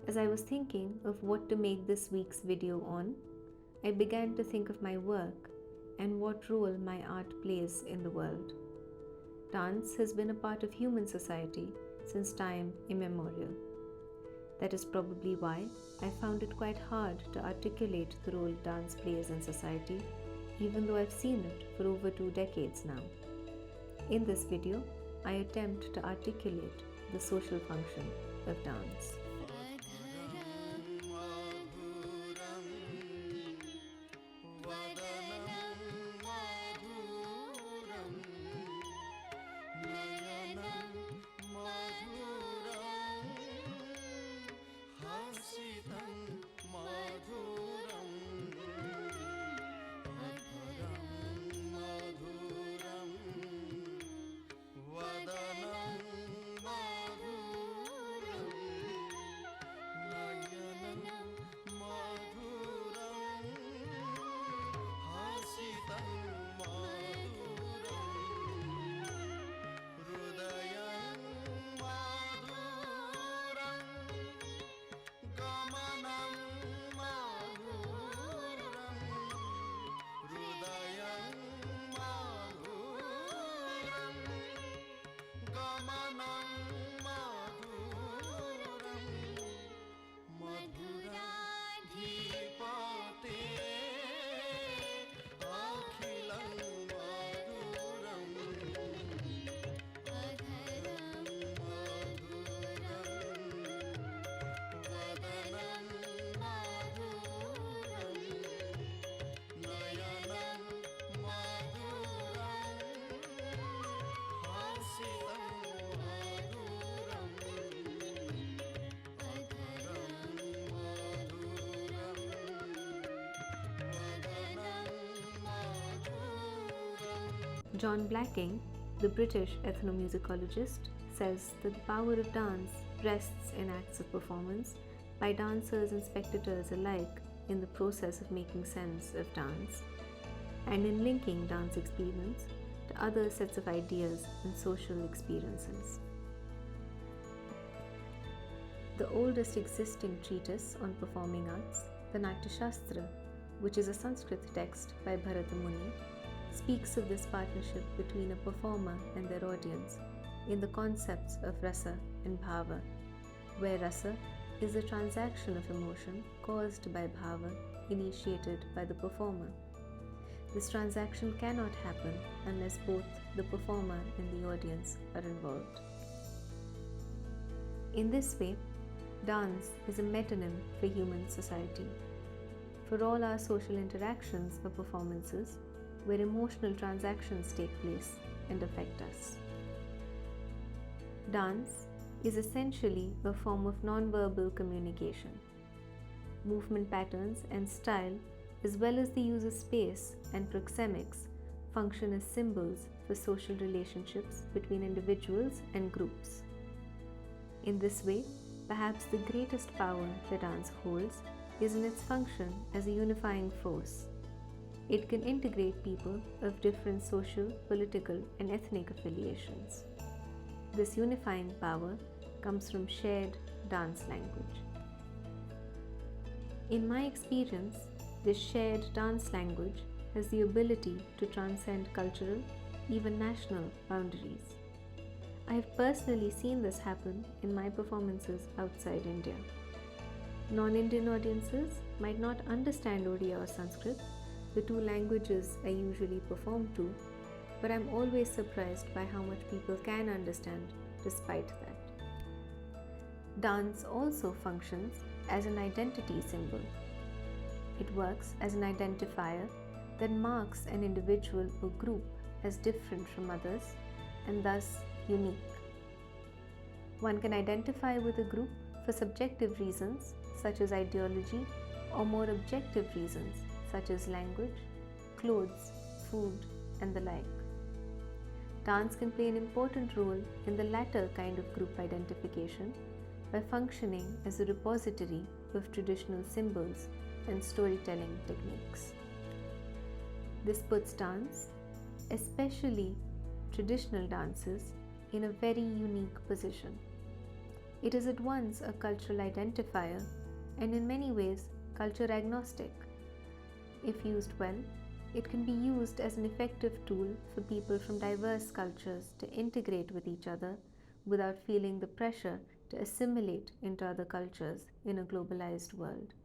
As I was thinking of what to make this week's video on, I began to think of my work and what role my art plays in the world. Dance has been a part of human society since time immemorial. That is probably why I found it quite hard to articulate the role dance plays in society, even though I've seen it for over 2 decades now. In this video, I attempt to articulate the social function of dance. John Blacking, the British ethnomusicologist, says that the power of dance rests in acts of performance by dancers and spectators alike in the process of making sense of dance, and in linking dance experience to other sets of ideas and social experiences. The oldest existing treatise on performing arts, the Natya Shastra, which is a Sanskrit text by Bharata Muni, speaks of this partnership between a performer and their audience in the concepts of rasa and bhava, where rasa is a transaction of emotion caused by bhava initiated by the performer. This transaction cannot happen unless both the performer and the audience are involved. In this way, dance is a metonym for human society. For all our social interactions or performances, where emotional transactions take place and affect us. Dance is essentially a form of non-verbal communication. Movement patterns and style, as well as the use of space and proxemics, function as symbols for social relationships between individuals and groups. In this way, perhaps the greatest power that dance holds is in its function as a unifying force. It can integrate people of different social, political, and ethnic affiliations. This unifying power comes from shared dance language. In my experience, this shared dance language has the ability to transcend cultural, even national boundaries. I have personally seen this happen in my performances outside India. Non-Indian audiences might not understand Odia or Sanskrit, the two languages I usually perform to, but I'm always surprised by how much people can understand despite that. Dance also functions as an identity symbol. It works as an identifier that marks an individual or group as different from others and thus unique. One can identify with a group for subjective reasons such as ideology or more objective reasons such as language, clothes, food, and the like. Dance can play an important role in the latter kind of group identification by functioning as a repository of traditional symbols and storytelling techniques. This puts dance, especially traditional dances, in a very unique position. It is at once a cultural identifier and in many ways culture agnostic. If used well, it can be used as an effective tool for people from diverse cultures to integrate with each other without feeling the pressure to assimilate into other cultures in a globalized world.